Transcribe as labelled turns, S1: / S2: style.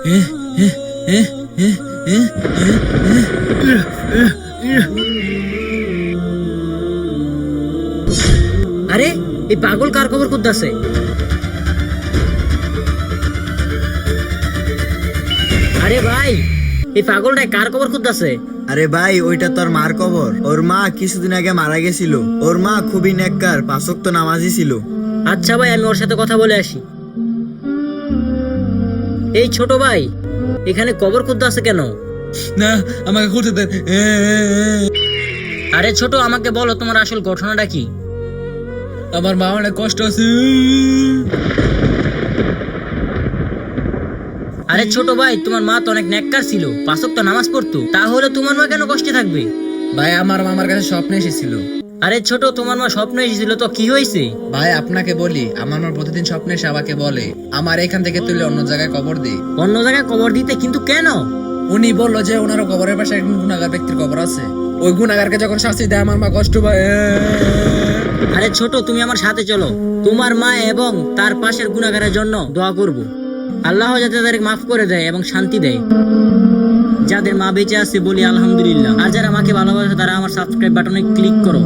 S1: আরে এই পাগল কার কবর খুঁজতাছে? আরে ভাই, এই পাগলটা কার কবর খুঁজতাছে?
S2: আরে ভাই, ওইটা তোর মার কবর। ওর মা কিছুদিন আগে মারা গেছিল। ওর মা খুবই নেককার, 5 ওয়াক্ত নামাজি ছিল।
S1: আচ্ছা ভাই, আমি ওর সাথে কথা বলে আসি। এই ছোট ভাই, এখানে কবর খুঁজতাছে কেন?
S3: না, আমাকে খুঁজতে দেন।
S1: আরে ছোট, আমাকে বলো তোমার আসল ঘটনাটা কি?
S3: আমার মা অনেক কষ্ট আছে।
S1: আরে ছোট ভাই, তোমার মা তো অনেক নেককার ছিল, 5 ওয়াক্ত নামাজ পড়তো, তাহলে তোমার মা কেন কষ্টে থাকবে?
S3: ভাই, আমার মামার কাছে স্বপ্নে এসেছিল।
S1: আরে ছোট, তোমার মা স্বপ্ন এসেছিল তো কি হয়েছে?
S3: ভাই, আপনাকে বলি, আমার মা প্রতিদিন স্বপ্নে এসে আমাকে বলে আমার এখান থেকে তুলে অন্য জায়গায় কবর দে।
S1: অন্য জায়গায় কবর দিতে? কিন্তু কেন?
S3: উনি বললো যে ওনার কবরের পাশে একজন গুনাহগার ব্যক্তির কবর আছে, ওই গুনাহগারকে যখন শাস্তি দেয় আমার মা কষ্ট পায়।
S1: আরে ছোট, তুমি আমার সাথে চলো, তোমার মা এবং তার পাশের গুনাহগারের জন্য দোয়া করব। আল্লাহ যাতে তাদের মাফ করে দেয় এবং শান্তি দেয়। যাদের মা বেঁচে আছে বলি আলহামদুলিল্লাহ, আর যারা আমাকে ভালোবাসে তারা আমার সাবস্ক্রাইব বাটনে ক্লিক করো।